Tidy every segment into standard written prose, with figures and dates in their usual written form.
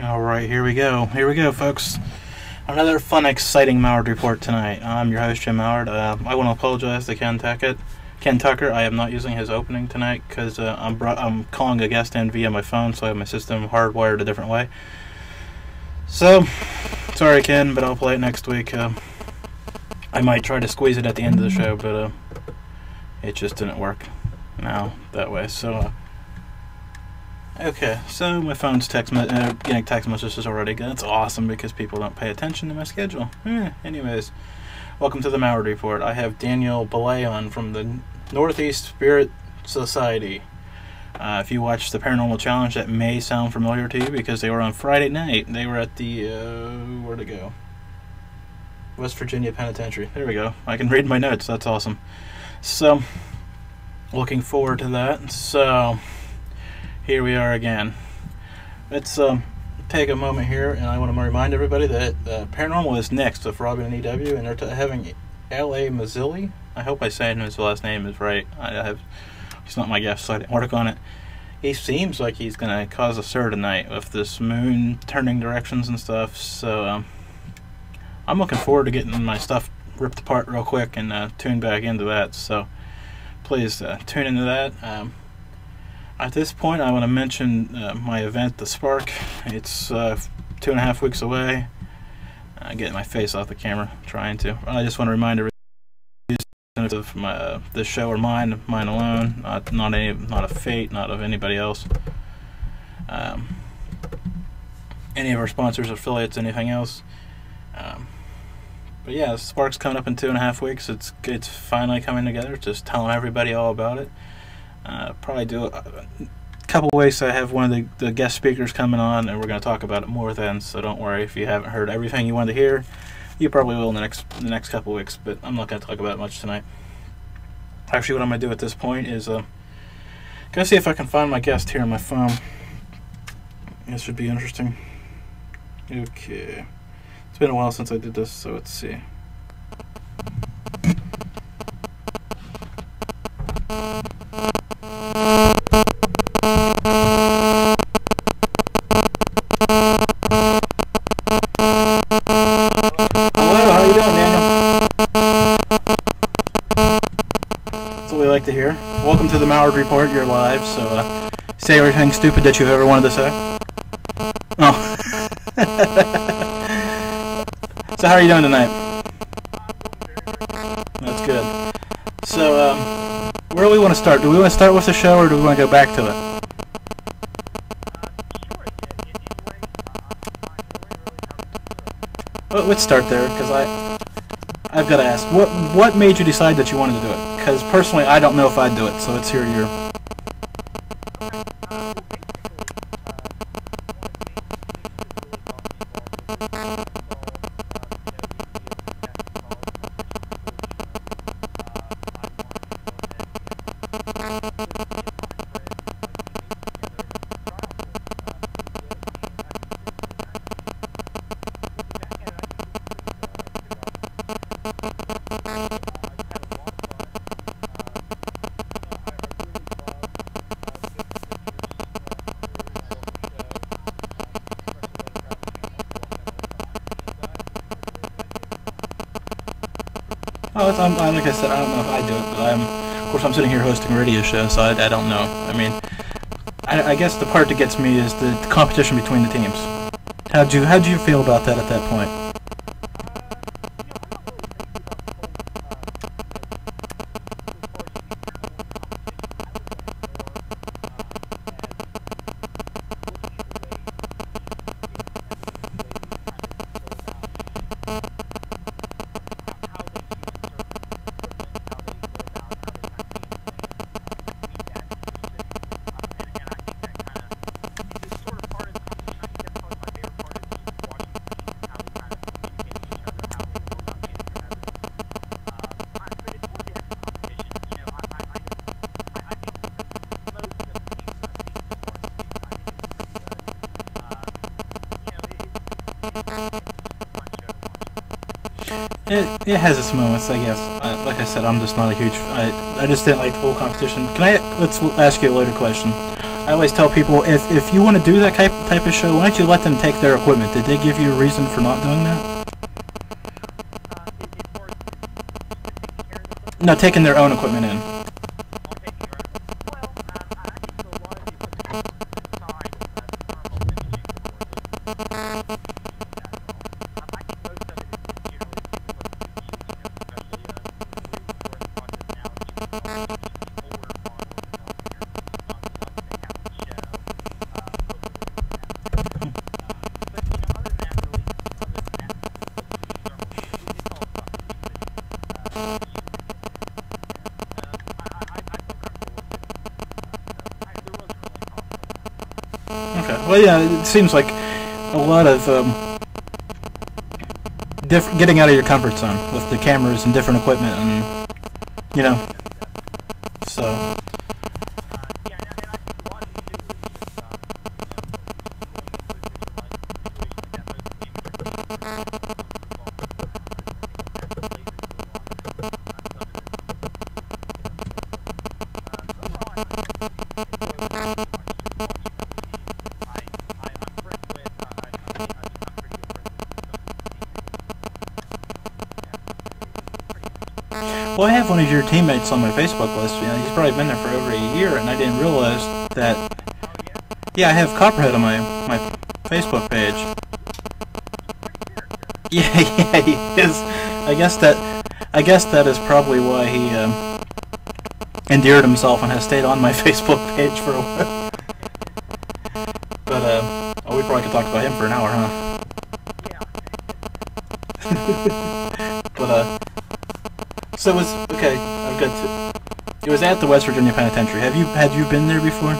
Alright, here we go. Here we go, folks. Another fun, exciting Malliard report tonight. I'm your host, Jim Malliard. I want to apologize to Ken Tucker. I am not using his opening tonight because I'm calling a guest in via my phone, so I have my system hardwired a different way. So, sorry, Ken, but I'll play it next week. I might try to squeeze it at the end of the show, but it just didn't work now that way. So, okay, so my phone's getting text messages already. That's awesome because people don't pay attention to my schedule. Anyways, welcome to the Malliard Report. I have Daniel Belay on from the Northeast Spirit Society. If you watched the Paranormal Challenge, that may sound familiar to you because they were on Friday night. They were at the, where'd it go? West Virginia Penitentiary. There we go. I can read my notes. That's awesome. So, looking forward to that. So, here we are again. Let's take a moment here, and I want to remind everybody that Paranormal is next with Robin and EW, and they're having L.A. Mazzilli. I hope I say his last name is right. He's not my guest, so I didn't work on it. He seems like he's going to cause a stir tonight with this moon turning directions and stuff, so I'm looking forward to getting my stuff ripped apart real quick and tune back into that, so please tune into that. At this point, I want to mention my event, The Spark. It's 2.5 weeks away. Getting my face off the camera, trying to. I just want to remind everybody of this show are mine alone, not of Fate, not of anybody else. Any of our sponsors, affiliates, anything else. But yeah, Spark's coming up in 2.5 weeks. It's finally coming together. Just telling everybody all about it. Probably do a couple weeks. I have one of the guest speakers coming on, and we're going to talk about it more then. So don't worry if you haven't heard everything you wanted to hear. You probably will in the next couple weeks, but I'm not going to talk about it much tonight. Actually, what I'm going to do at this point is go see if I can find my guest here on my phone. This should be interesting. Okay, it's been a while since I did this, so let's see. To hear. Welcome to the Malliard Report. You're live, so say everything stupid that you've ever wanted to say. Oh. So how are you doing tonight? That's good. So where do we want to start? Do we want to start with the show, or do we want to go back to it? Well, let's start there, because I've got to ask, what made you decide that you wanted to do it? Because personally, I don't know if I'd do it, so let's hear your... like I said, I don't know if I do it, but of course I'm sitting here hosting a radio show, so I don't know. I mean, I guess the part that gets me is the competition between the teams. How'd you feel about that at that point? It has its moments, I guess. Like I said, I'm just not a huge... I just didn't like the whole competition. Let's ask you a later question. I always tell people, if you want to do that type of show, why don't you let them take their equipment? Did they give you a reason for not doing that? No, taking their own equipment in. Okay. Well, yeah, it seems like a lot of getting out of your comfort zone with the cameras and different equipment, and you know, so. Well, I have one of your teammates on my Facebook list. You know, he's probably been there for over a year, and I didn't realize that. Yeah, I have Copperhead on my Facebook page. Yeah, yeah, he is. I guess that is probably why he endeared himself and has stayed on my Facebook page for a while. But oh, we probably could talk about him for an hour, huh? But so it was okay. I've got to. It was at the West Virginia Penitentiary. Had you been there before?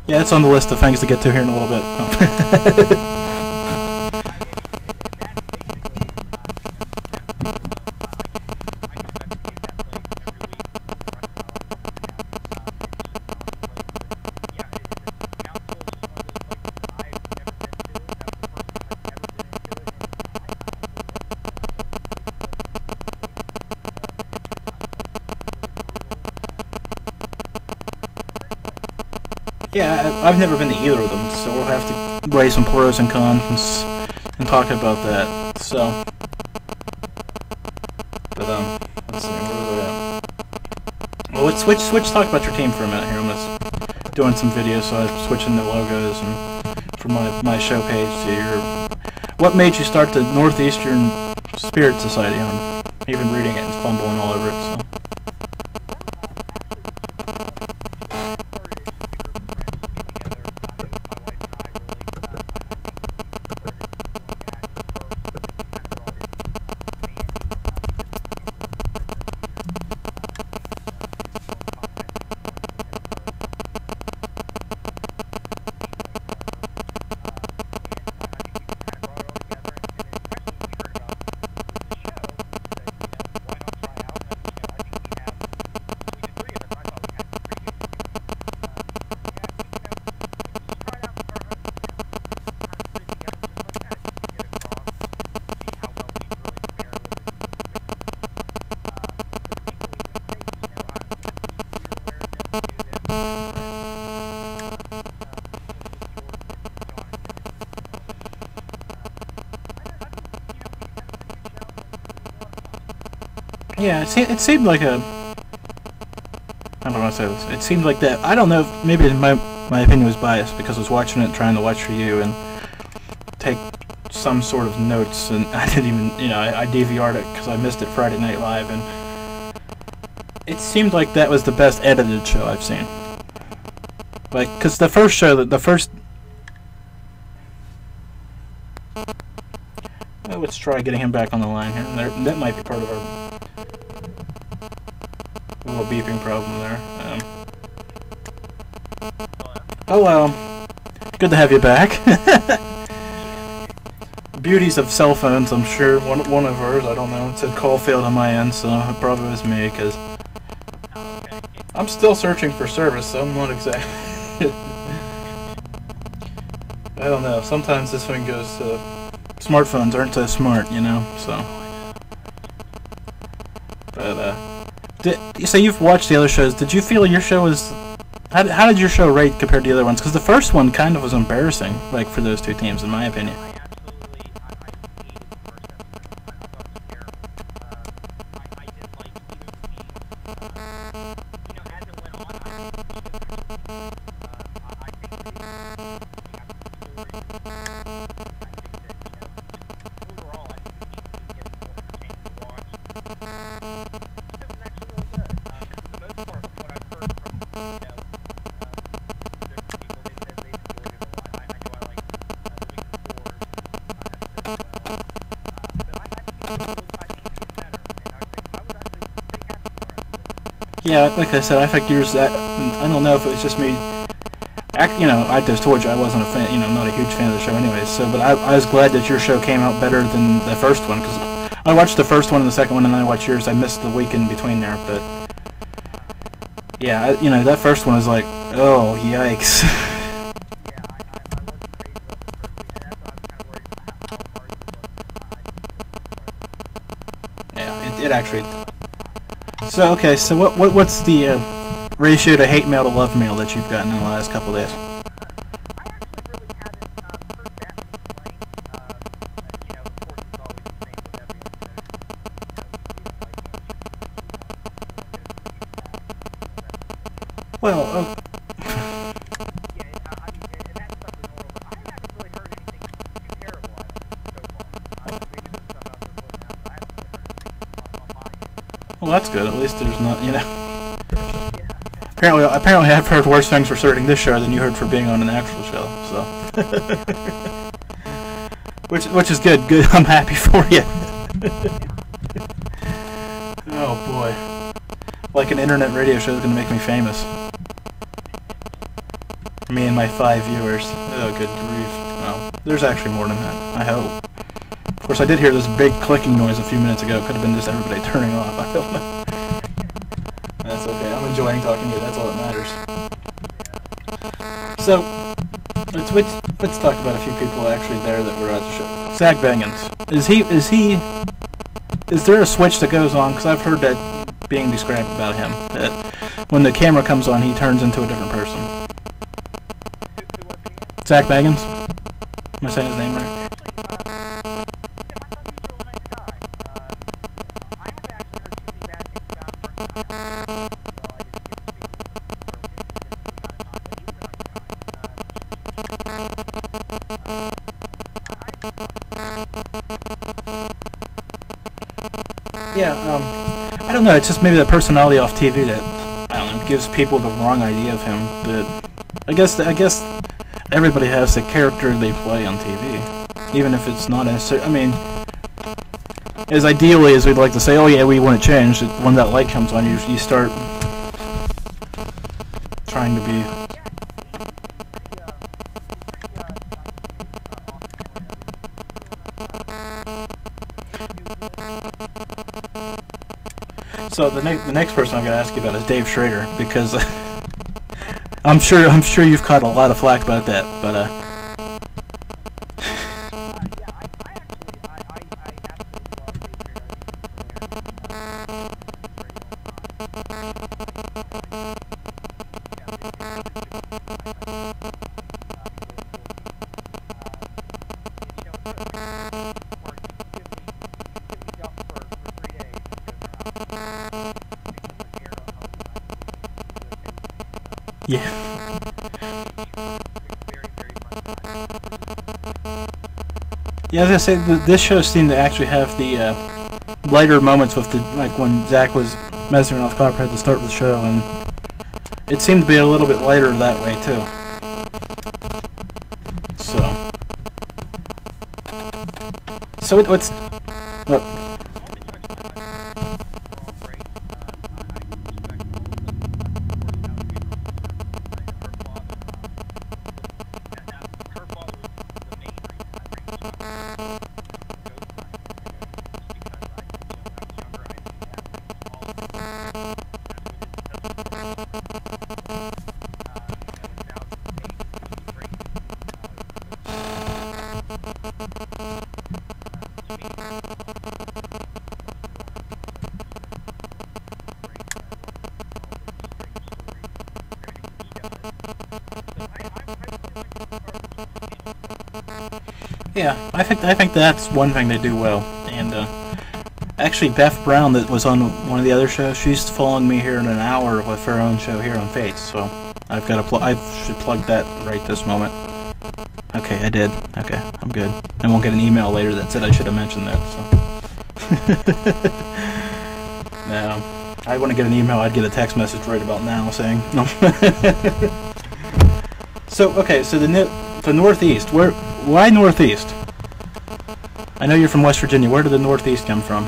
Yeah, it's on the list of things to get to here in a little bit. Oh. Yeah, I've never been to either of them, so we'll have to weigh some pros and cons and talk about that. So, but let's see, where was I at? Well, let's switch. Talk about your team for a minute here. I'm just doing some videos, so I'm switching the logos and from my show page to your. What made you start the Northeastern Spirit Society? I'm even reading it and fumbling all over it. So. Yeah, it seemed like a. I don't want to say this. It seemed like that. I don't know. Maybe my opinion was biased because I was watching it, trying to watch for you and take some sort of notes, and I didn't even. You know, I DVR'd it because I missed it Friday Night Live, and it seemed like that was the best edited show I've seen. Like, because the first show, the first. Well, let's try getting him back on the line here. That might be part of our. A little beeping problem there. Hello. Good to have you back. Beauties of cell phones, I'm sure. One of ours, I don't know. It said call failed on my end, so it probably was me, because I'm still searching for service, so I'm not exactly. I don't know. Sometimes this thing goes. Smartphones aren't so smart, you know. So, but so you've watched the other shows. Did you feel your show was? How did your show rate compared to the other ones? Because the first one kind of was embarrassing, like for those two teams, in my opinion. Yeah, like I said, I think yours. I don't know if it was just me. You know, I just told you I wasn't a fan. You know, I'm not a huge fan of the show, anyways. So, but I was glad that your show came out better than the first one, because I watched the first one and the second one, and then I watched yours. I missed the week in between there, but yeah, you know, that first one was like, oh yikes. Yeah, it actually. So okay, so what's the ratio to hate mail to love mail that you've gotten in the last couple of days? Well, well, that's good. At least there's not, you know. Apparently, I've heard worse things for starting this show than you heard for being on an actual show. So, which is good. Good. I'm happy for you. Oh boy, like an internet radio show is gonna make me famous. Me and my 5 viewers. Oh, good grief. Well, there's actually more than that. I hope. Of course, I did hear this big clicking noise a few minutes ago. Could have been just everybody turning off. I don't know. That's okay. I'm enjoying talking to you. That's all that matters. So, let's talk about a few people actually there that were at the show. Zach Bagans. Is there a switch that goes on? Because I've heard that being described about him. That when the camera comes on, he turns into a different person. Zach Bagans? Am I saying his name right? Yeah, I don't know, it's just maybe the personality off TV that, I don't know, gives people the wrong idea of him, but I guess everybody has the character they play on TV, even if it's not necessarily, I mean, as ideally as we'd like to say, oh yeah, we want to change, when that light comes on, you start trying to be... So the next person I'm going to ask you about is Dave Schrader, because I'm sure you've caught a lot of flack about that, but yeah. Yeah, as I say, this show seemed to actually have the lighter moments with the, like when Zach was messing around with Copperhead at the start of the show, and it seemed to be a little bit lighter that way too. So what's what? Yeah, I think that's one thing they do well. And actually, Beth Brown, that was on one of the other shows, she's following me here in an hour with her own show here on Faith. So I've got to I should plug that right this moment. Okay, I did. Okay, I'm good. I won't get an email later that said I should have mentioned that. So. No, I want to get an email. I'd get a text message right about now saying no. So okay, so the Northeast. Why Northeast? I know you're from West Virginia. Where did the Northeast come from?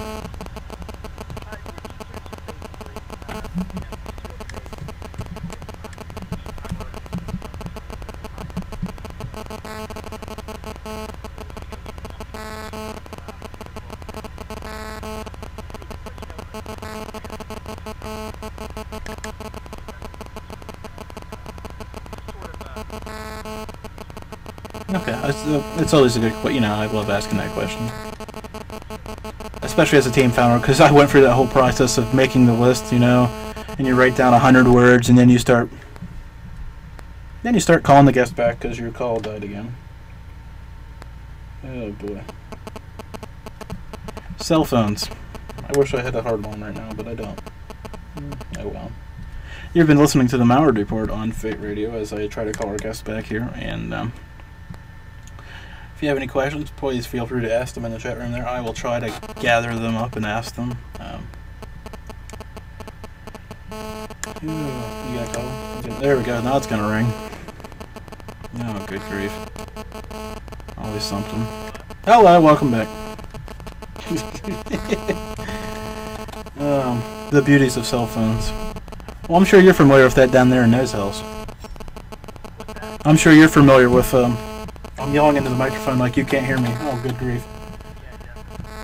Okay, it's always a good, I love asking that question. Especially as a team founder, because I went through that whole process of making the list, and you write down 100 words, and then you start calling the guest back because your call died again. Oh boy. Cell phones. I wish I had a hard one right now, but I don't. Oh well. You've been listening to the Malliard Report on Fate Radio as I try to call our guests back here, and if you have any questions, please feel free to ask them in the chat room there. I will try to gather them up and ask them. You got a call? There we go. Now it's gonna ring. Oh, good grief! Always something. Hello, welcome back. The beauties of cell phones. Well, I'm sure you're familiar with that down there in those hills. I'm sure you're familiar with. I'm yelling into the microphone like you can't hear me. Oh, good grief.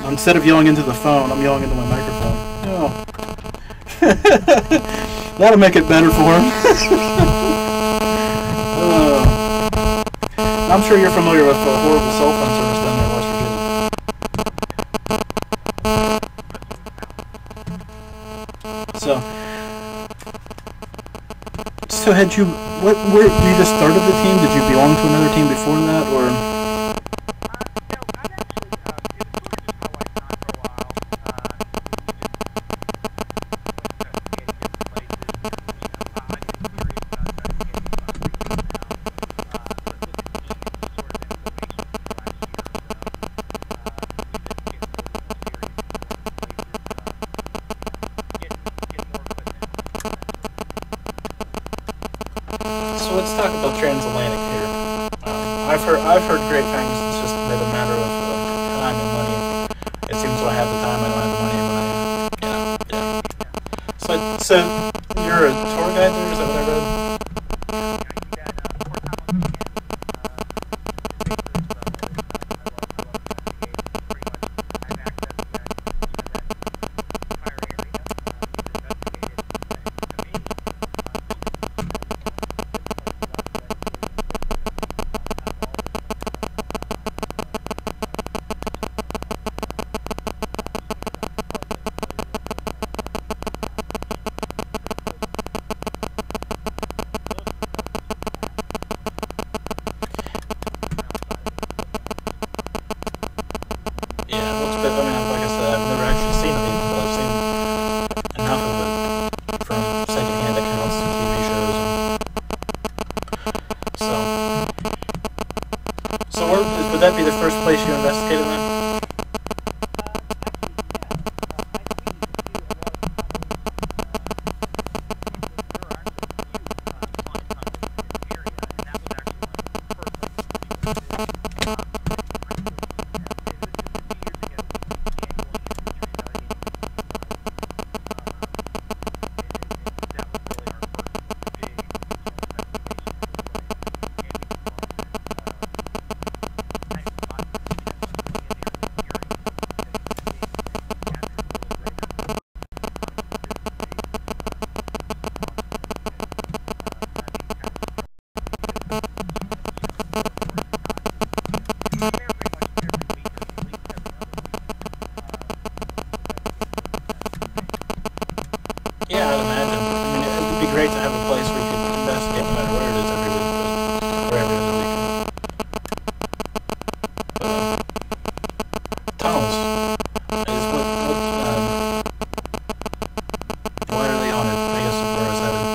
Instead of yelling into the phone, I'm yelling into my microphone. Oh. That'll make it better for him. I'm sure you're familiar with the horrible cell phone service down there in West Virginia. So had you, where you just started the team? Did you belong to another team before that, or? So let's talk about transatlantic here. I've heard great things. It's just a matter of time and money. It seems when I have the time, I don't have the money. And yeah. So you're a tour guide there? Is that what I read? Would that be the first place you investigated then? tunnels. Is why are they on it? I guess is where I was headed.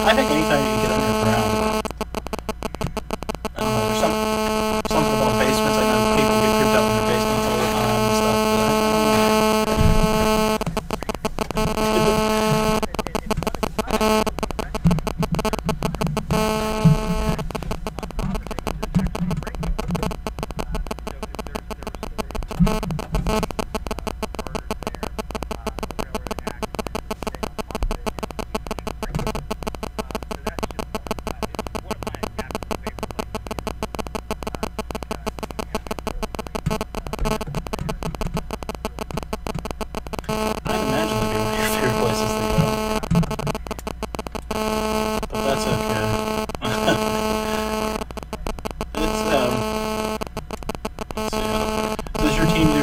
I think anytime you can get underground, I don't know, there's something about basements. I know people get creeped out in their basements all the time and stuff.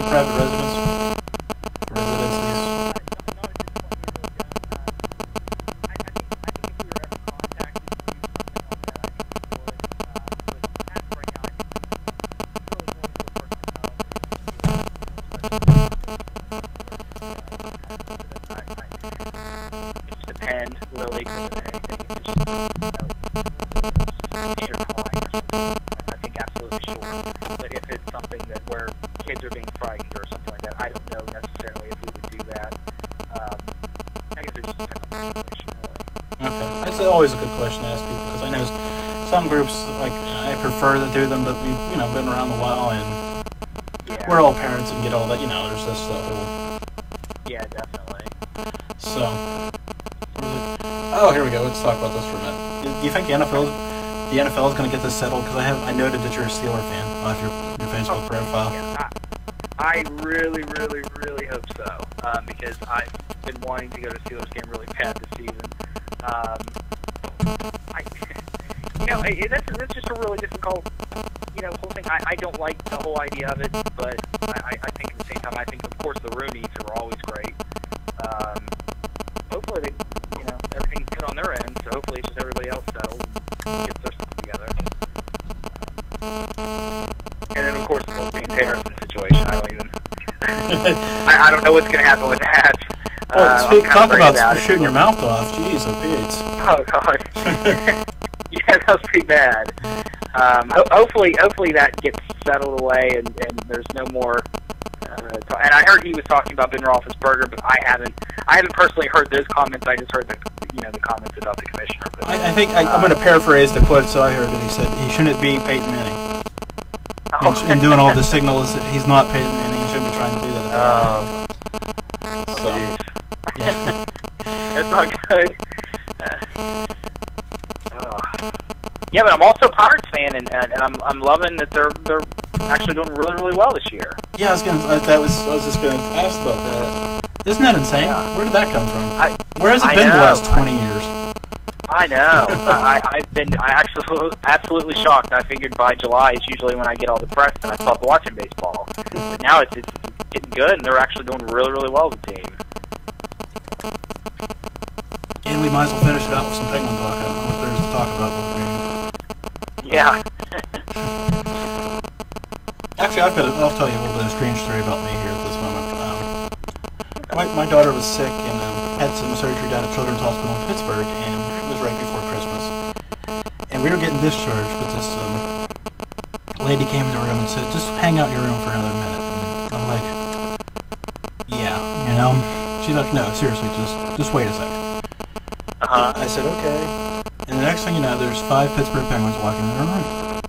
Private residences? It depends, really, because of anything. If it's I think absolutely sure. But if it's something that where kids are being frightened or something like that, I don't know necessarily if we would do that. I guess it just depends on the situation, really. Okay. That's always a good question to ask people, because I know some groups, like, I prefer to do them, but we've, been around a while, and we're all parents and get all that, there's this stuff. Yeah, definitely. So, oh, here we go. Let's talk about this for a minute. Do you think the NFL is going to get this settled? Because I noted that you're a Steeler fan off your Facebook profile. Yeah, I really, really, really hope so, because I've been wanting to go to a Steelers game really bad this season. That's just a really difficult, whole thing. I don't like the whole idea of it, but I think at the same time, I think, of course, the Rooneys are always great. Hopefully they, everything's good on their end, so hopefully it's just everybody else settled and gets their stuff together. And then, of course, the whole St. Harrison situation, I don't even, I don't know what's going to happen with that. Talk about shooting your mouth off. Jeez, oh, Pete. Oh, God. Yeah, that was pretty bad. Hopefully that gets settled away and there's no more. And I heard he was talking about Ben Roethlisberger, but I haven't personally heard those comments. I just heard the comments about the commissioner. But, I think I'm going to paraphrase the quote. So I heard that he said he shouldn't be Peyton Manning. And doing all the signals that he's not Peyton Manning. He shouldn't be trying to do that. So yeah, that's not good. Yeah, but I'm also a Pirates fan, and I'm loving that they're actually doing really, really well this year. Yeah, I was just gonna ask about that. Isn't that insane? Yeah. Where did that come from? Where has it been the last 20 years? I know. I've been absolutely shocked. I figured by July is usually when I get all depressed and I stop watching baseball. But now it's getting good, and they're actually doing really, really well as a team. And we might as well finish it out with some Penguin talk. I don't know what there is to talk about. Yeah. Actually, I'll tell you a little bit of a strange story about me here at this moment. My daughter was sick and had some surgery down at Children's Hospital in Pittsburgh, and it was right before Christmas. And we were getting discharged, but this lady came in the room and said, "Just hang out in your room for another minute." And I'm like, know? She's like, no, seriously, just wait a second. I said, okay. And the next thing you know, there's 5 Pittsburgh Penguins walking in their room.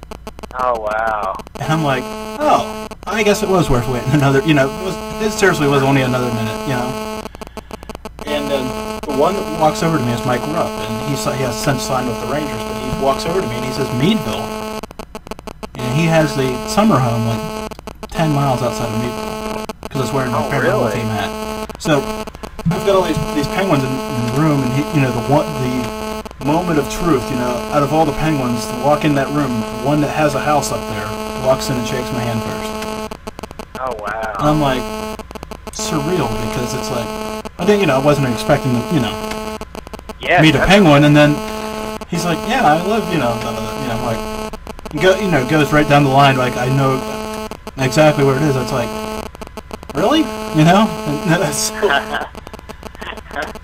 Oh, wow. And I'm like, oh, I guess it was worth waiting another, it seriously was only another minute, And the one that walks over to me is Mike Rupp, and he has since signed with the Rangers, but he walks over to me and he says, Meadville. And he has the summer home like 10 miles outside of Meadville, because it's wearing my Paranormal team hat. So I've got all these Penguins in the room, and the moment of truth, out of all the Penguins to walk in that room, the one that has a house up there walks in and shakes my hand first. Oh, wow. And I'm like, surreal, because it's like, I think, I wasn't expecting to, meet a Penguin, and then he's like, yeah, I live, I'm like, goes right down the line, like, I know exactly where it is. It's like, really?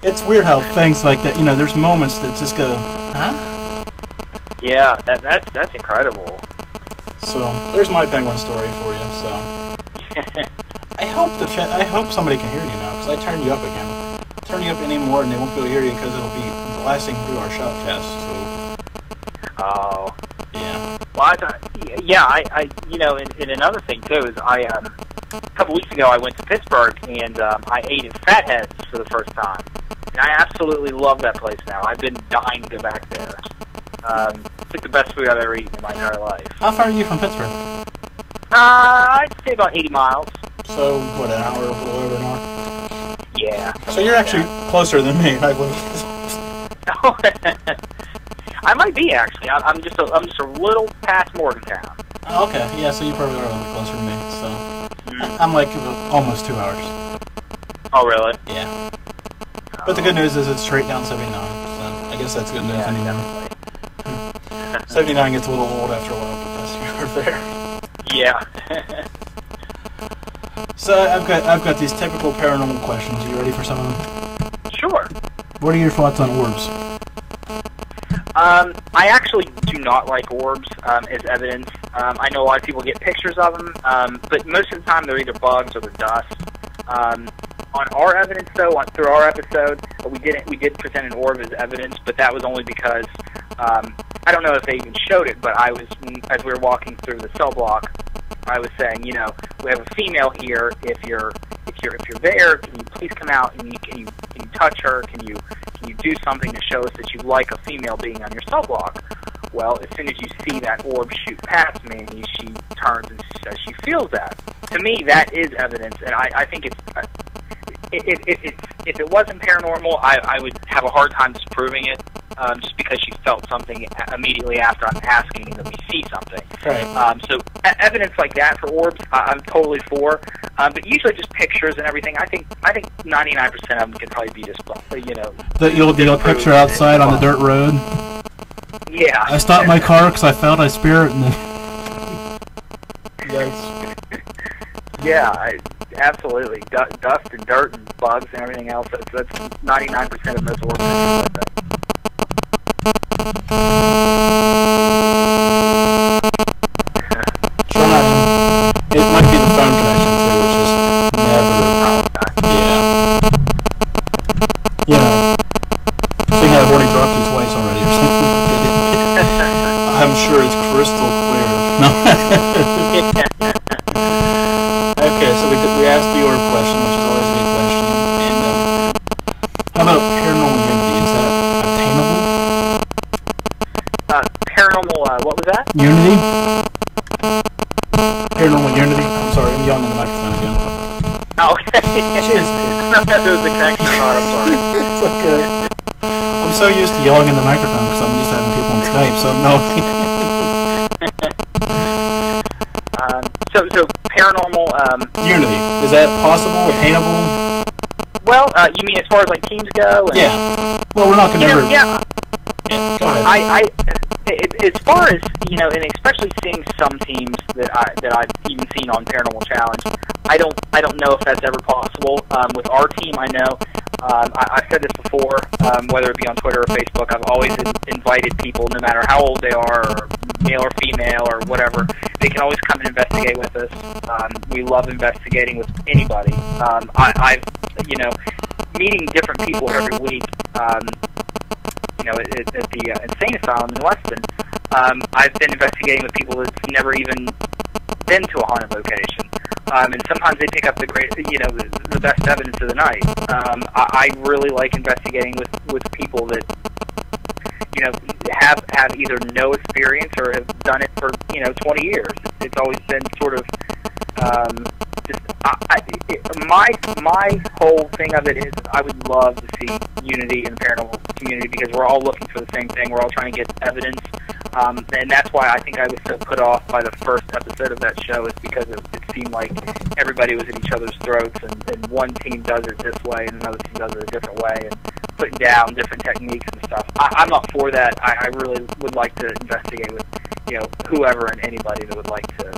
It's weird how things like that, there's moments that just go, huh? Yeah, that's incredible. So, there's my Penguin story for you, so. I hope somebody can hear you now, because I turned you up again. Turn you up any more and they won't be able to hear you because it'll be blasting through our shoutcast, so. Oh. Yeah. Well, and another thing, too, is a couple weeks ago I went to Pittsburgh and I ate at Fatheads for the first time. And I absolutely love that place now. I've been dying to go back there. It's like the best food I've ever eaten in my entire life. How far are you from Pittsburgh? I'd say about 80 miles. So, what, an hour, a little over an hour? Yeah. So you're actually closer than me. I might be, actually. I'm just a little past Morgantown. Oh, okay. Yeah, so you probably are a little closer to me. So I'm like almost 2 hours. Oh, really? Yeah. But the good news is it's straight down 79. So I guess that's good news anymore. 79 gets a little old after a while, but that's you're there. Yeah. So I've got these typical paranormal questions. Are you ready for some of them? Sure. What are your thoughts on orbs? I actually do not like orbs as evidence. I know a lot of people get pictures of them, but most of the time they're either bugs or they're dust. On our evidence, though, through our episode, we did present an orb as evidence, but that was only because I don't know if they even showed it, but as we were walking through the cell block, I was saying, we have a female here. If you're there, can you please come out and can you touch her? Can you do something to show us that you like a female being on your cell block? Well, as soon as you see that orb shoot past me, she turns and says she feels that. To me, that is evidence, and I think if it wasn't paranormal, I would have a hard time disproving it, just because she felt something immediately after I'm asking and then we see something. Right. So evidence like that for orbs, I'm totally for. But usually just pictures and everything. I think 99% of them could probably be just the picture outside on the dirt road. Yeah. I stopped my car because I felt a spirit, and then. Yeah, absolutely. Dust and dirt and bugs and everything else. That's 99% of most orbs. It might be the phone connection too, which is never. Yeah. I think I've already dropped you twice already or something. I'm sure it's crystal clear. No. Okay, so we asked the orb question, which is always a good question. And how about paranormal unity? Is that attainable? Paranormal, what was that? Unity? Paranormal unity? I'm sorry, I'm yelling in the microphone again. Oh, okay. Cheers, I don't know if there was a connection or not, I'm sorry. It's okay. I'm so used to yelling in the microphone because I'm used to having people on Skype, so no. So paranormal... unity. Is that possible, attainable? Well, you mean as far as like teams go? And, yeah. Well, we're not going to ever... Yeah. Go ahead. As far as, and especially seeing some teams that I've even seen on Paranormal Challenge, I don't know if that's ever possible. With our team, I know. I've said this before, whether it be on Twitter or Facebook, I've always invited people, no matter how old they are, or male or female, or whatever, they can always come and investigate with us. We love investigating with anybody. meeting different people every week, at the insane asylum in Weston, I've been investigating with people that's never even been to a haunted location. And sometimes they pick up the best evidence of the night. I really like investigating with people that, have either no experience or have done it for, 20 years. It's always been sort of, my whole thing of it is I would love to see unity in the paranormal community because we're all looking for the same thing. We're all trying to get evidence. And that's why I think I was so put off by the first episode of that show is because it seemed like everybody was at each other's throats and one team does it this way and another team does it a different way and putting down different techniques and stuff. I'm not for that. I really would like to investigate with, whoever and anybody that would like to.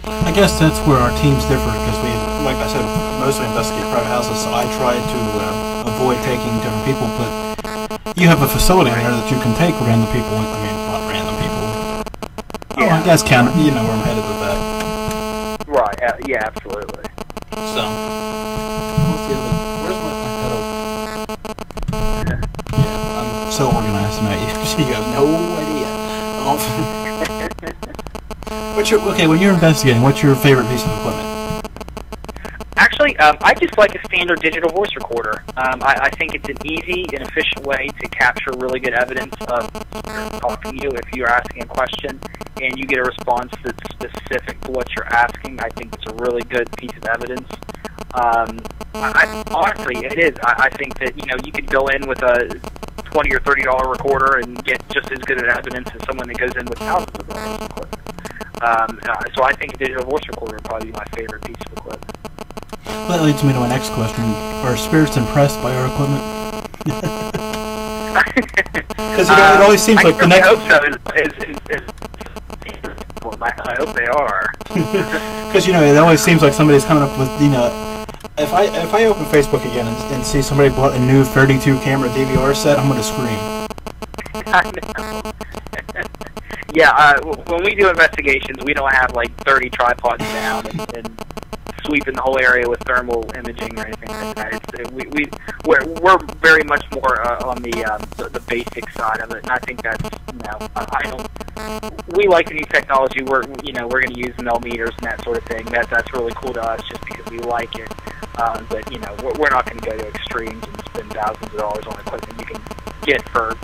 I guess that's where our teams differ because we, like I said, mostly investigate private houses, so I try to avoid taking different people, but you have a facility there that you can take random people. I mean, not random people. Yeah. Oh, I guess kind of, where I'm headed with that. Right, yeah, absolutely. So, what's the other, where's my pedal? Yeah, I'm so organized tonight, you have no idea. When you're investigating, what's your favorite piece of equipment? Actually, I just like a standard digital voice recorder. I think it's an easy and efficient way to capture really good evidence of talking to you if you're asking a question and you get a response that's specific to what you're asking. I think it's a really good piece of evidence. Honestly, it is. I think that, you could go in with a $20 or $30 recorder and get just as good an evidence as someone that goes in with thousands of dollars of equipment. So I think a digital voice recorder would probably be my favorite piece of equipment. Well, that leads me to my next question. Are spirits impressed by our equipment? Because it always seems like the next... I hope so. I hope they are. Because, it always seems like somebody's coming up with, if I open Facebook again and see somebody bought a new 32 camera DVR set, I'm going to scream. I know. Yeah, when we do investigations, we don't have like 30 tripods down and sweeping the whole area with thermal imaging or anything like that. We're very much more on the basic side of it, and I think that's we like the new technology. We're going to use millimeters and that sort of thing. That's really cool to us just because we like it. But we're not going to go to extremes and spend thousands of dollars on equipment you can get for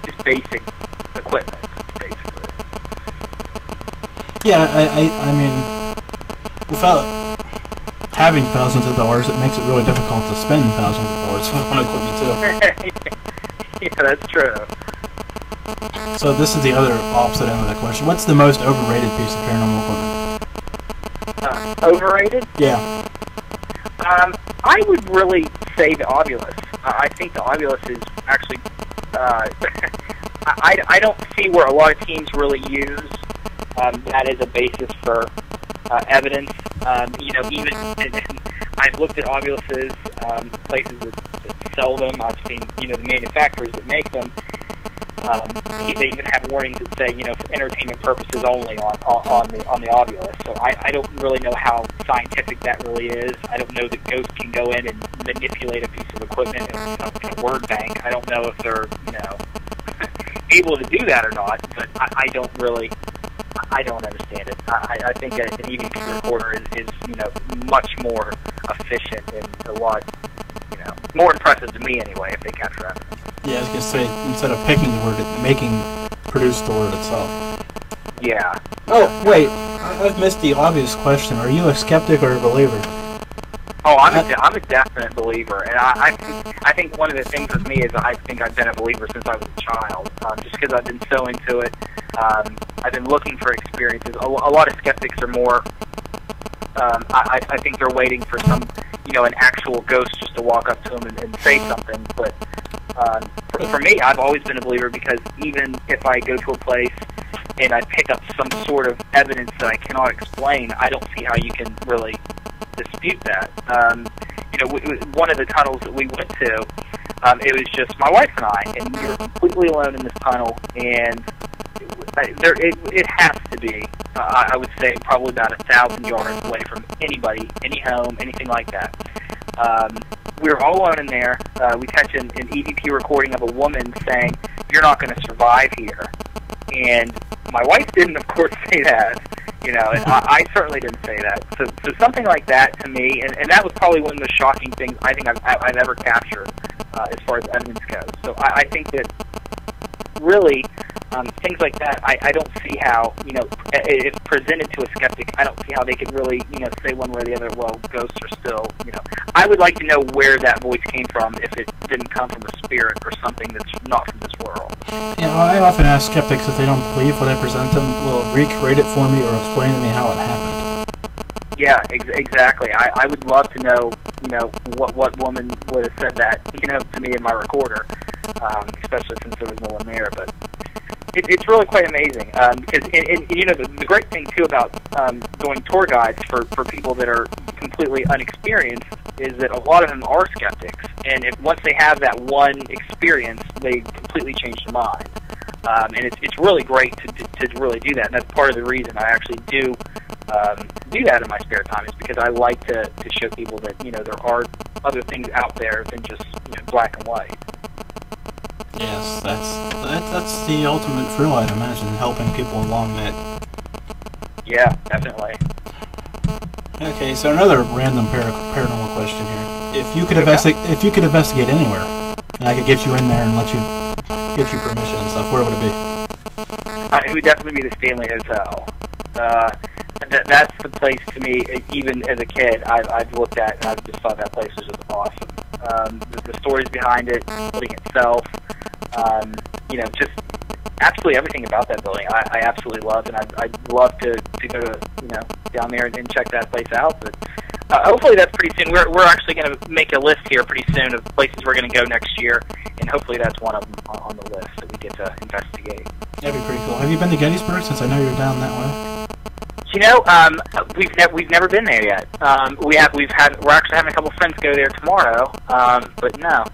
just basic equipment, basically. Yeah, I mean, without having thousands of dollars, it makes it really difficult to spend thousands of dollars on equipment too. Yeah, that's true. So this is the other opposite end of that question. What's the most overrated piece of paranormal equipment? Overrated? Yeah. I would really say the Ovilus. I think the Ovilus is actually... I don't see where a lot of teams really use that as a basis for evidence. Even I've looked at Oviluses, places that sell them. I've seen, the manufacturers that make them. They even have warnings that say, for entertainment purposes only on the Ovilus. So I don't really know how scientific that really is. I don't know that ghosts can go in and manipulate a piece of equipment in a word bank. I don't know if they're, able to do that or not, but I don't understand it. I think an EVP recorder is much more efficient and a lot, more impressive to me anyway if they capture evidence. Yeah, I was going to say, instead of picking the word, produce the word itself. Yeah. Oh, wait, I've missed the obvious question. Are you a skeptic or a believer? Oh, I'm a definite believer, and I think one of the things with me is I think I've been a believer since I was a child, just because I've been so into it. I've been looking for experiences. A lot of skeptics are more. I think they're waiting for some, an actual ghost just to walk up to them and say something. But for me, I've always been a believer because even if I go to a place and I pick up some sort of evidence that I cannot explain, I don't see how you can really dispute that. One of the tunnels that we went to, it was just my wife and I, and we were completely alone in this tunnel, and it has to be. I would say probably about 1,000 yards away from anybody, any home, anything like that. We were all alone in there. We catch an EVP recording of a woman saying, "You're not going to survive here." And my wife didn't, of course, say that. And I certainly didn't say that. So something like that to me, and that was probably one of the shocking things I think I've ever captured as far as evidence goes. So I think that really things like that, I don't see how, if presented to a skeptic, I don't see how they could really, say one way or the other, well, ghosts are still, I would like to know where that voice came from, if it didn't come from a spirit or something that's not from this world. I often ask skeptics if they don't believe what I present them, will recreate it for me or explain to me how it happened. Yeah, exactly. I would love to know, what woman would have said that, to me in my recorder, especially since there was no one there, but it's really quite amazing, because the great thing too about going tour guides for people that are completely unexperienced is that a lot of them are skeptics, and once they have that one experience, they completely change their mind, and it's really great to really do that, and that's part of the reason I actually do that in my spare time, is because I like to show people that there are other things out there than just black and white. Yes, that's the ultimate thrill, I'd imagine, helping people along that. Yeah, definitely. Okay, so another random paranormal question here. If you could investigate anywhere, and I could get you in there and get you permission and stuff, where would it be? It would definitely be the Stanley Hotel. That's the place to me. Even as a kid, I've looked at and I've just thought that place was just awesome. The stories behind it, the building itself. Just absolutely everything about that building I absolutely love, and I'd love to go to, down there and check that place out, but hopefully that's pretty soon. We're actually going to make a list here pretty soon of places we're going to go next year, and hopefully that's one of them on the list that we get to investigate. That'd be pretty cool. Have you been to Gettysburg, since I know you're down that way? We've never been there yet. We're actually having a couple friends go there tomorrow. But no,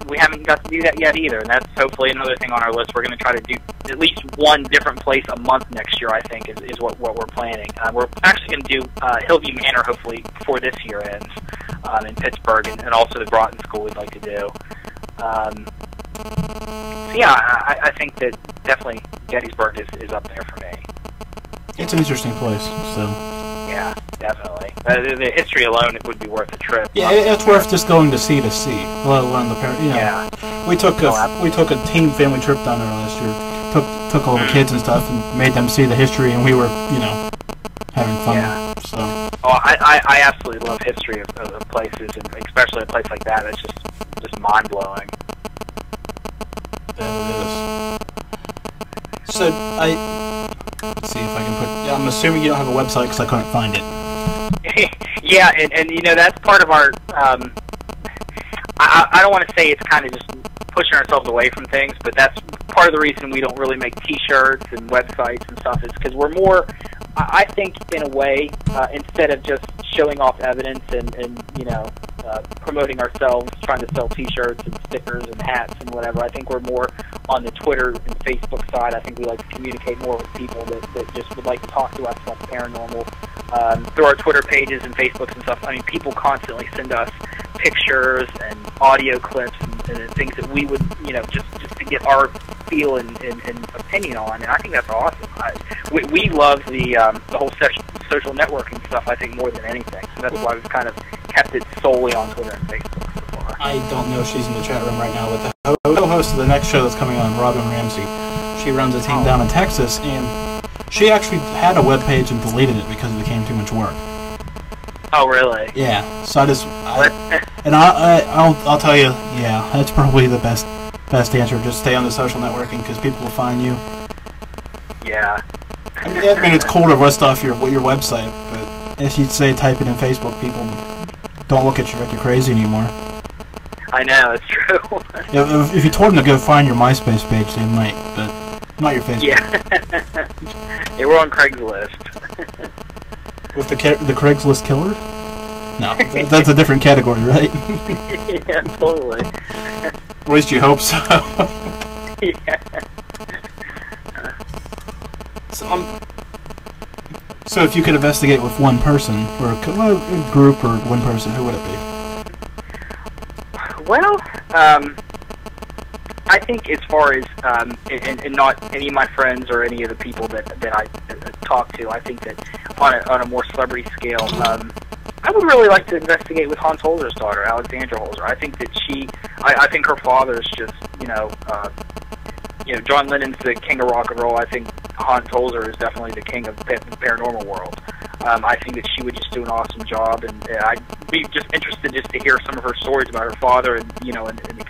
we haven't got to do that yet either. And that's hopefully another thing on our list. We're going to try to do at least one different place a month next year, I think, is what we're planning. We're actually going to do Hillview Manor hopefully before this year ends in Pittsburgh, and also the Broughton School we'd like to do. So yeah, I think that definitely Gettysburg is up there for me. It's an interesting place, so... Yeah, definitely. The history alone, it would be worth a trip. Yeah, it's worth just going to see, let alone the parents. Yeah. We took a team family trip down there last year. Took all the kids and stuff and made them see the history, and we were, having fun. Yeah. So. Oh, I absolutely love history of places, and especially a place like that. It's just mind blowing. That it is. So let's see if I can put... I'm assuming you don't have a website because I couldn't find it. Yeah, and that's part of our... I don't want to say it's kind of just pushing ourselves away from things, but that's part of the reason we don't really make T-shirts and websites and stuff, is because we're more... I think, in a way, instead of just showing off evidence and promoting ourselves, trying to sell T-shirts and stickers and hats and whatever, I think we're more on the Twitter and Facebook side. I think we like to communicate more with people that just would like to talk to us about the paranormal. Through our Twitter pages and Facebooks and stuff, I mean, people constantly send us pictures and audio clips and things that we would, just to get our feel and opinion on, and I think that's awesome. We love the whole social networking stuff, I think, more than anything. So that's why we've kind of kept it solely on Twitter and Facebook so far. I don't know if she's in the chat room right now, but the co-host of the next show that's coming on, Robin Ramsey, she runs a team down in Texas, and she actually had a webpage and deleted it because it became too much work. Oh, really? Yeah. So I'll tell you, yeah, that's probably the best answer. Just stay on the social networking because people will find you. Yeah. I mean, it's cool to list off your website, but if you say type it in Facebook, people don't look at you like you're crazy anymore. I know, it's true. If you told them to go find your MySpace page, they might, but not your Facebook. Yeah. They were on Craigslist. With the Craigslist killer? No, that's a different category, right? Yeah, totally. At least you hope so. Yeah. So if you could investigate with one person, or a group, or one person, who would it be? Well, I think as far as, and not any of my friends or any of the people that I talk to, I think that on a more celebrity scale, I would really like to investigate with Hans Holzer's daughter, Alexandra Holzer. I think that I think her father is just, John Lennon's the king of rock and roll. I think Hans Holzer is definitely the king of the paranormal world. I think that she would just do an awesome job, and I'd be just interested just to hear some of her stories about her father, and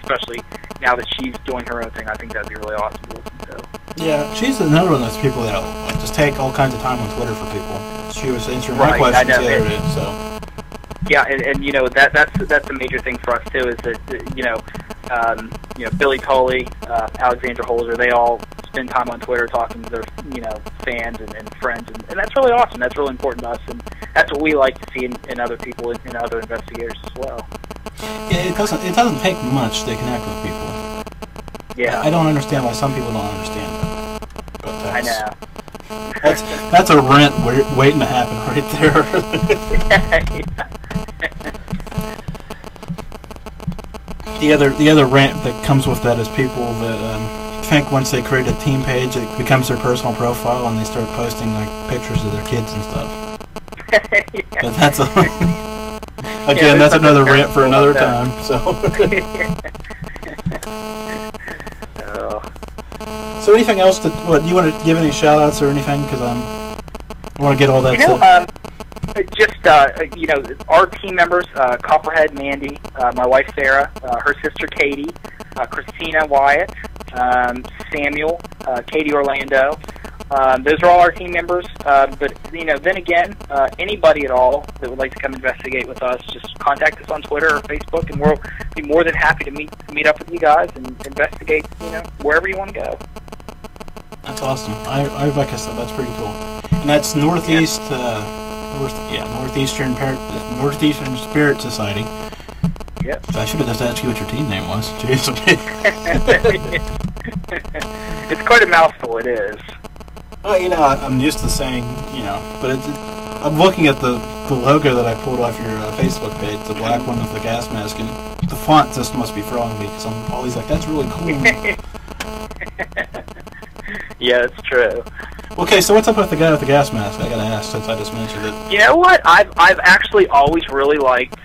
especially now that she's doing her own thing, I think that'd be really awesome to listen to. Yeah, she's another one of those people that just take all kinds of time on Twitter for people. She was answering my questions the other day, so. Yeah, and that's a major thing for us too. Is that Billy Tully, Alexandra Holzer, they all spend time on Twitter talking to their fans and friends, and that's really awesome. That's really important to us, and that's what we like to see in other people and other investigators as well. Yeah, it doesn't take much to connect with people. Yeah, I don't understand why some people don't understand that. But I know. That's a rant waiting to happen right there. The other rant that comes with that is people that think once they create a team page, it becomes their personal profile, and they start posting like pictures of their kids and stuff. Yeah. But that's again, that's another rant for another time. So. So anything else do you want to give any shout outs or anything? Because I want to get all that stuff. Our team members, Copperhead Mandy, my wife Sarah, her sister Katie, Christina Wyatt, Samuel, Katie Orlando. Those are all our team members. But then again, anybody at all that would like to come investigate with us, just contact us on Twitter or Facebook, and we'll be more than happy to meet up with you guys and investigate. Wherever you want to go. That's awesome. I like I said, that's pretty cool. And that's Northeastern Spirit Society. Yep. I should have just asked you what your team name was. Jeez. It's quite a mouthful. It is. Well, I'm used to saying, but I'm looking at the logo that I pulled off your Facebook page, the black one with the gas mask, and the font just must be throwing me because I'm always like, that's really cool. Yeah, it's true. Okay, so what's up with the guy with the gas mask? I gotta ask since I just mentioned it. You know what? I've actually always really liked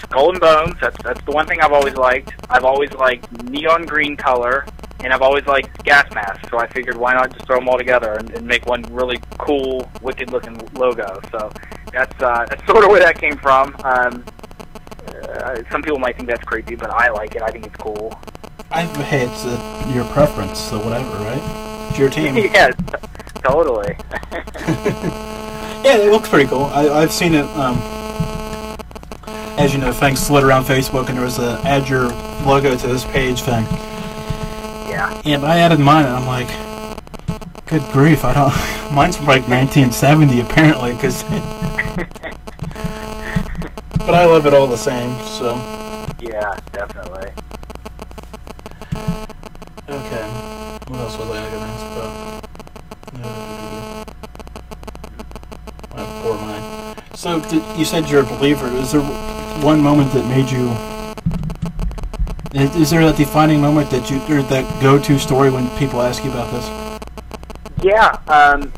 Skull and Bones. That's the one thing I've always liked. I've always liked neon green color, and I've always liked gas masks. So I figured, why not just throw them all together and make one really cool, wicked-looking logo. So that's sort of where that came from. Some people might think that's creepy, but I like it. I think it's cool. Hey, it's your preference, so whatever, right? It's your team. Yeah, totally. Yeah, it looks pretty cool. I've seen it, as you know, things slid around Facebook, and there was a add your logo to this page thing. Yeah. And I added mine, and I'm like, good grief, mine's from like 1970 apparently, because... But I love it all the same, so... Yeah, definitely. Okay. What else was I going to ask about? Poor mine. So, you said you're a believer. Is there one moment that made you... Is there a defining moment or that go-to story when people ask you about this? Yeah, and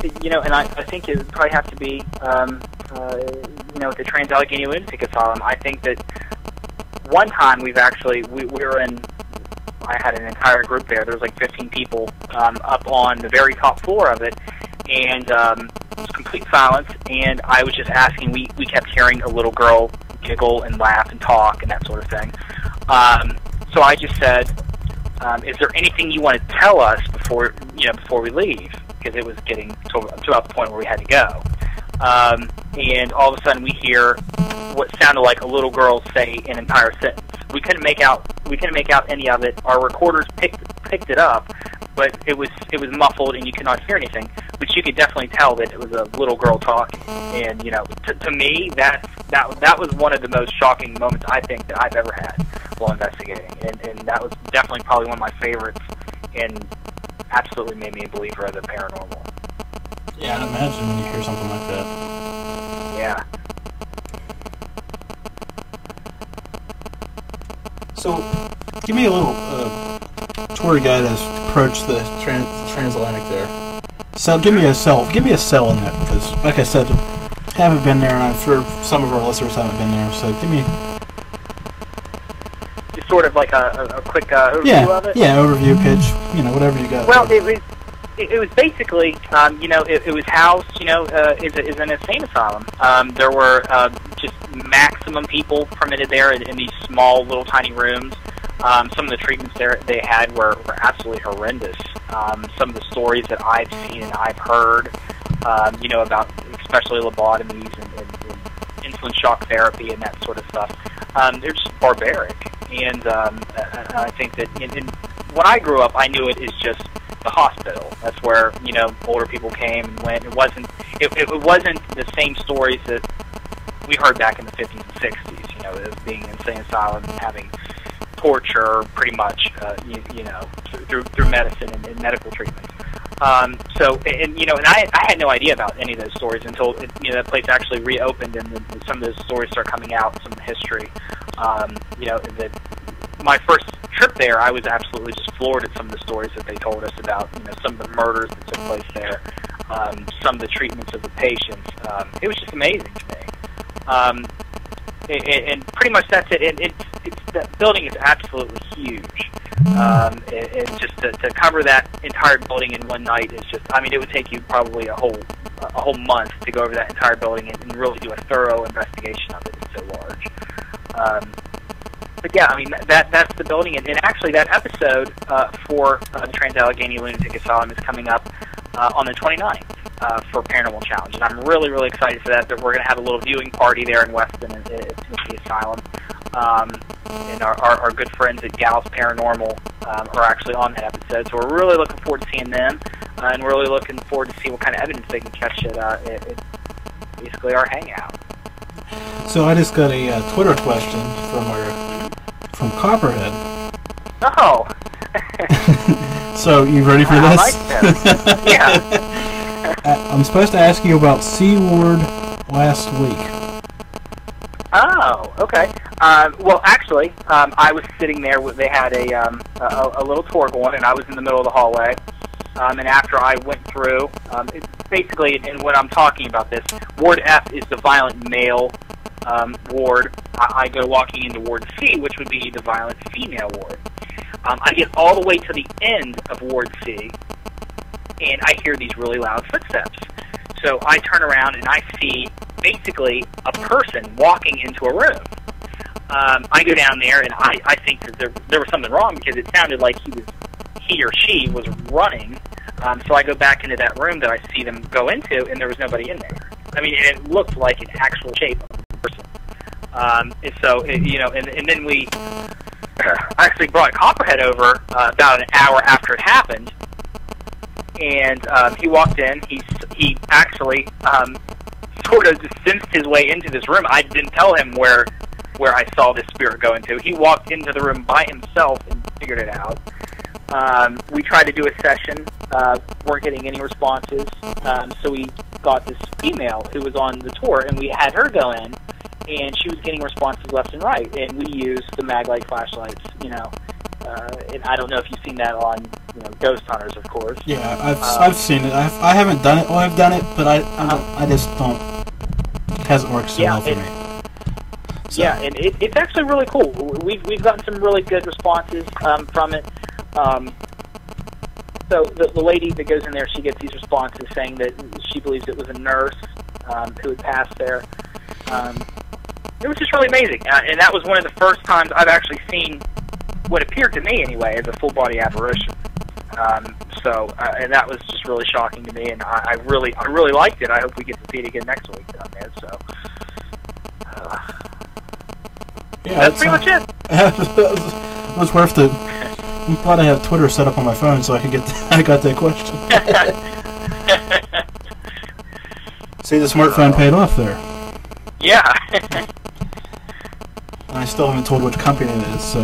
I think it would probably have to be, the Trans-Allegheny Lunatic Asylum. I think that one time we were in... I had an entire group there. There was like 15 people up on the very top floor of it, and it was complete silence. And I was just asking. We kept hearing a little girl giggle and laugh and talk and that sort of thing. So I just said, "Is there anything you want to tell us before we leave?" Because it was getting to about the point where we had to go. And all of a sudden we hear what sounded like a little girl say an entire sentence. We couldn't make out any of it. Our recorders picked it up, but it was muffled and you could not hear anything. But you could definitely tell that it was a little girl talking. And to me, that was one of the most shocking moments I think that I've ever had while investigating. And that was definitely probably one of my favorites, and absolutely made me a believer of the paranormal. Yeah, I'd imagine when you hear something like that. Yeah. So, give me a little tour guide as approach the transatlantic there. So, give me a sell in that, because, like I said, haven't been there, and I'm sure some of our listeners haven't been there. So, give me Just sort of like a quick overview of it. Yeah, overview pitch. Whatever you got. Well, it was basically, it was housed, is an insane asylum. There were just maximum people permitted there in these small, little, tiny rooms. Some of the treatments they had were absolutely horrendous. Some of the stories that I've seen and I've heard, about especially lobotomies and insulin shock therapy and that sort of stuff, they're just barbaric. And I think that when I grew up, I knew it is just the hospital. That's where older people came and went. It wasn't the same stories that we heard back in the 50s and 60s. As being insane asylum and having torture, pretty much, through medicine and medical treatment. And I had no idea about any of those stories until that place actually reopened, and some of those stories start coming out, some of the history. My first trip there, I was absolutely just floored at some of the stories that they told us about, some of the murders that took place there, some of the treatments of the patients. It was just amazing to me. And pretty much that's it. And the building is absolutely huge. And just to cover that entire building in one night is just, it would take you probably a whole month to go over that entire building and really do a thorough investigation of it. It's so large. But yeah, that's the building, and actually that episode for the Trans-Allegheny Lunatic Asylum is coming up on the 29th for Paranormal Challenge, and I'm really, really excited for that. That we're going to have a little viewing party there in Weston at the asylum, and our good friends at Gals Paranormal are actually on that episode, so we're really looking forward to seeing them, and we're really looking forward to see what kind of evidence they can catch at basically our hangout. So I just got a Twitter question from Copperhead. Oh. So you ready for this? I like this. Yeah. I'm supposed to ask you about Sea Ward last week. Oh, okay. Well, actually, I was sitting there. They had a little tour going, and I was in the middle of the hallway. And after I went through, basically, and when I'm talking about this, Ward F is the violent male ward. I go walking into Ward C, which would be the violent female ward. I get all the way to the end of Ward C, and I hear these really loud footsteps. So I turn around and I see basically a person walking into a room. I go down there, and I think that there was something wrong because it sounded like he or she was running. So I go back into that room that I see them go into, and there was nobody in there. It looked like an actual shape of a person. And so, and then we actually brought Copperhead over about an hour after it happened, and he walked in. He actually sort of just sensed his way into this room. I didn't tell him where I saw this spirit go into. He walked into the room by himself and figured it out. We tried to do a session, weren't getting any responses, so we got this female who was on the tour, and we had her go in, and she was getting responses left and right, and we used the Maglite flashlights, and I don't know if you've seen that on, Ghost Hunters, of course. Yeah, I've seen it. I haven't done it. Well, I've done it, but I just don't. It hasn't worked so well for me. So. Yeah, and it's actually really cool. We've gotten some really good responses from it. So the lady that goes in there, she gets these responses saying that she believes it was a nurse who had passed there. It was just really amazing, and that was one of the first times I've actually seen what appeared to me, anyway, as a full-body apparition. And that was just really shocking to me, and I really liked it. I hope we get to see it again next week down there. So, yeah, that's pretty much it. It was worth it. I'm glad I have Twitter set up on my phone so I could I got that question. See, the smartphone paid off there. Yeah. I still haven't told which company it is, so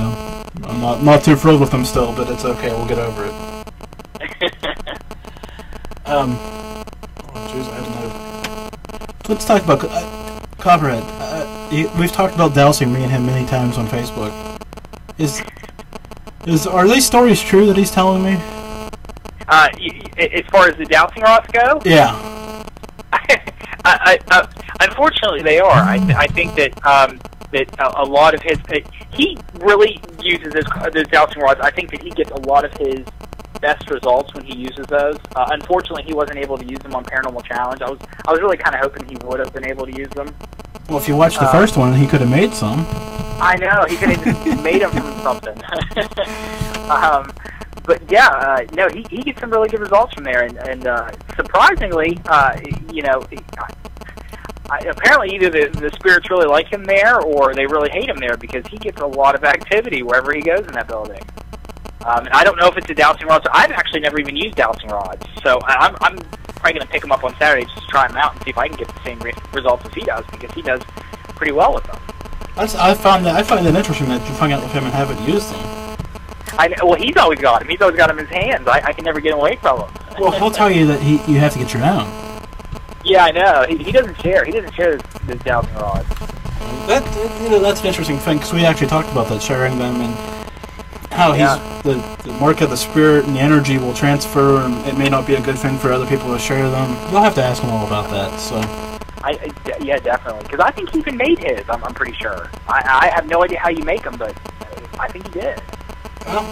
I'm not too thrilled with them still, but it's okay. We'll get over it. Oh, let's talk about Copperhead. We've talked about dousing me and him many times on Facebook. Are these stories true that he's telling me? As far as the dousing rods go? Yeah. Unfortunately, they are. I think that a lot of his he really uses those dousing rods. I think that he gets a lot of his best results when he uses those. Unfortunately, he wasn't able to use them on Paranormal Challenge. I was really kind of hoping he would have been able to use them. Well, if you watched the first one, he could have made some. I know, he could have just made them from something. But yeah, no, he gets some really good results from there, and surprisingly, apparently either the spirits really like him there, or they really hate him there, because he gets a lot of activity wherever he goes in that building. And I don't know if it's a dowsing rod. So I've actually never even used dowsing rods, so I'm probably going to pick him up on Saturday just to try him out and see if I can get the same results as he does, because he does pretty well with them. I find that interesting that you hung out with him and haven't used them. Well, he's always got him. He's always got him in his hands. I can never get away from him. Well, he'll tell you that you have to get your own. Yeah, I know. He doesn't share. He doesn't share his dowsing rods. That's an interesting thing, because we actually talked about that, sharing them, and how the mark of the spirit and the energy will transfer, and it may not be a good thing for other people to share them. You'll have to ask him all about that. So. Yeah, definitely. Because I think he even made his. I'm pretty sure. I have no idea how you make them, but I think he did. Well,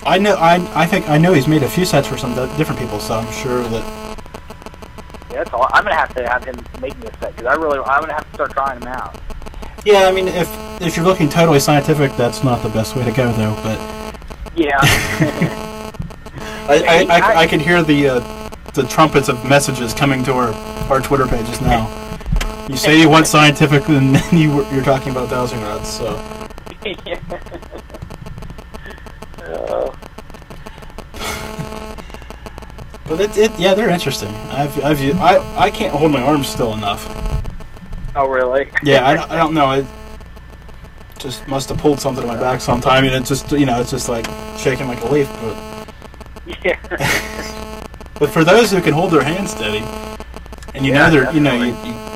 I know. I know he's made a few sets for some different people, so I'm sure that. Yeah, that's all. I'm gonna have to have him make me a set, because I'm gonna have to start trying them out. Yeah, I mean, if you're looking totally scientific, that's not the best way to go, though. But yeah, I can hear the trumpets of messages coming to our Twitter pages now. You say you want scientific, and then you're talking about dowsing rods. So. But yeah, they're interesting. I can't hold my arms still enough. Oh, really? Yeah, I don't know. I just must have pulled something to my back sometime, and it's just like shaking like a leaf. But yeah. But for those who can hold their hands steady, and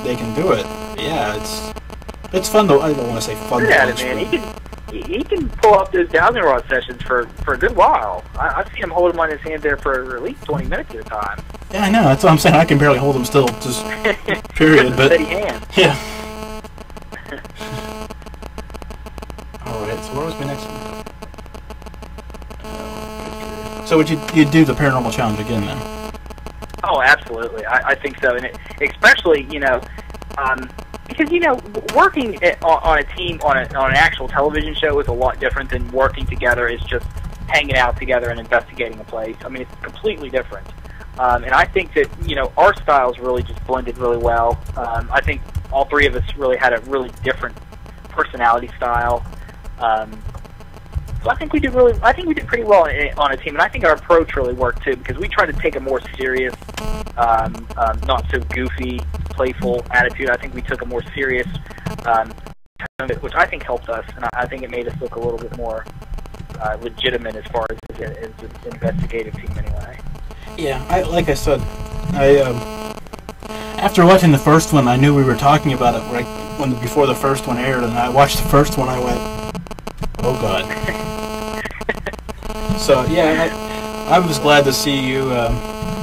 they can do it. Yeah, it's fun though. I don't want to say fun. Good at it, man. He can pull up those dowsing rod sessions for a good while. I've seen him hold them on his hand there for at least 20 minutes at a time. Yeah, I know. That's what I'm saying. I can barely hold them still, just period. But steady hand. Yeah. All right. So what was my next one? So would you do the Paranormal Challenge again then? Oh, absolutely. I think so, and especially because working on a team on an actual television show is a lot different than working together is just hanging out together and investigating a place. I mean, it's completely different. And I think that our styles really just blended really well. I think all three of us really had a really different personality style. So I think we did pretty well on a team, and I think our approach really worked too, because we tried to take a more serious, not so goofy, playful attitude. I think we took a more serious, which I think helped us, and I think it made us look a little bit more legitimate as far as an investigative team, anyway. Yeah, like I said, after watching the first one, I knew we were talking about it before the first one aired, and I watched the first one. I went, "Oh God." So yeah, I was glad to see you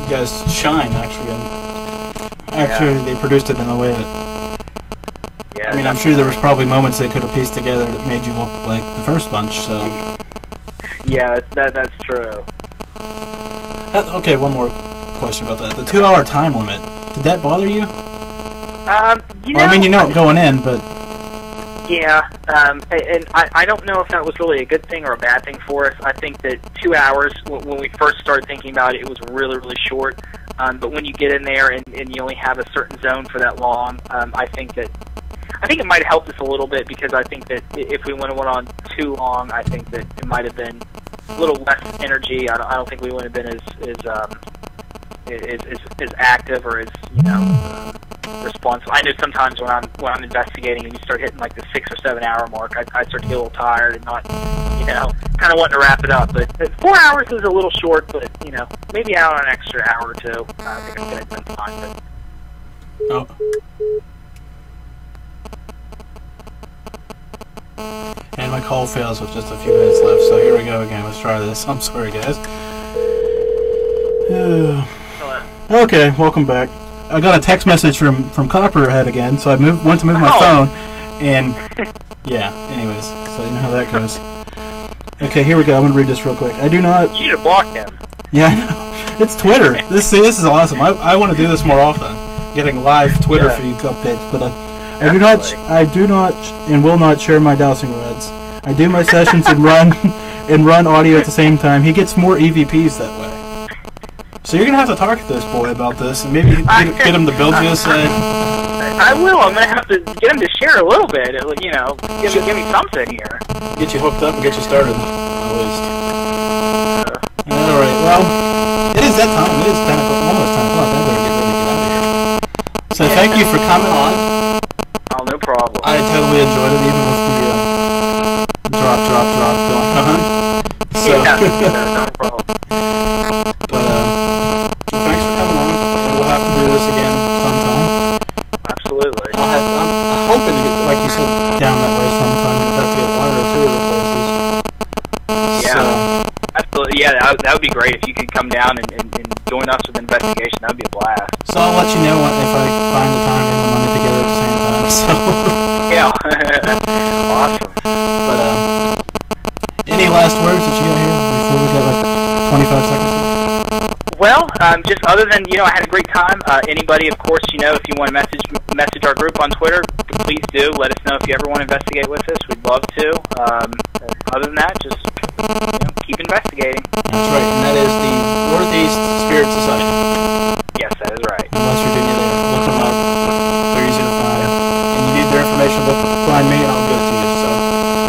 guys shine. Actually, they produced it in a way that. Yeah. I mean, I'm sure there was probably moments they could have pieced together that made you look like the first bunch. So. Yeah, that's true. Okay, one more question about that. The 2-hour time limit, did that bother you? Going in, but... Yeah, and I don't know if that was really a good thing or a bad thing for us. I think that 2 hours, when we first started thinking about it, it was really, really short. But when you get in there and you only have a certain zone for that long, I think it might have helped us a little bit, because I think that if we went on too long, I think that it might have been a little less energy. I don't think we would have been as active or as responsive. I know sometimes when I'm investigating and you start hitting like the 6 or 7 hour mark, I start to get a little tired and not kind of wanting to wrap it up. But 4 hours is a little short, but maybe out an extra hour or two. I think it's going to be fine. But Oh. And my call fails with just a few minutes left, so here we go again. Let's try this. I'm sorry, guys. Hello. Okay, welcome back. I got a text message from Copperhead again, so I went to move my phone, and yeah. Anyways, so you know how that goes. Okay, here we go. I'm gonna read this real quick. I do not. You should have blocked him. Yeah, I know. It's Twitter. This is awesome. I want to do this more often. Getting live Twitter feed updates, but I do not and will not share my dowsing rods. I do my sessions and run audio at the same time. He gets more EVPs that way. So you're gonna have to talk to this boy about this, and maybe get him to build you a set. I will. I'm gonna have to get him to share a little bit. You know, give me something here. Get you hooked up and get you started, at least. All right. Well, it is that time. It is 10 o'clock, almost 10 o'clock. I better get ready to get out of here. So thank you for coming on. Oh, no problem. I totally enjoyed it, even with the drop going on. So, yeah, no problem. But thanks for coming on. We'll have to do this again sometime. Absolutely. I'm hoping to get, like you said, down that way sometime. We'll have to get one or two of the places. Yeah. So, absolutely. Yeah, that would be great if you could come down and join us with an investigation. That would be a blast. so I'll let you know if I find the time and the money together at the same time. So. Yeah. Awesome. But any last words that you got here before we got like 25 seconds left? Well, just other than, I had a great time. Anybody, of course, if you want to message our group on Twitter, please do. Let us know if you ever want to investigate with us. We'd love to. Other than that, just keep investigating. That's right, and that is the Northeast Spirit Society. Yes, that is right. In West Virginia, look them up. They're easy to find. And you need their information, find me and I'll give it to you. So,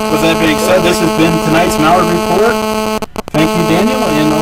with that being said, this has been tonight's Malliard Report. Thank you, Daniel, and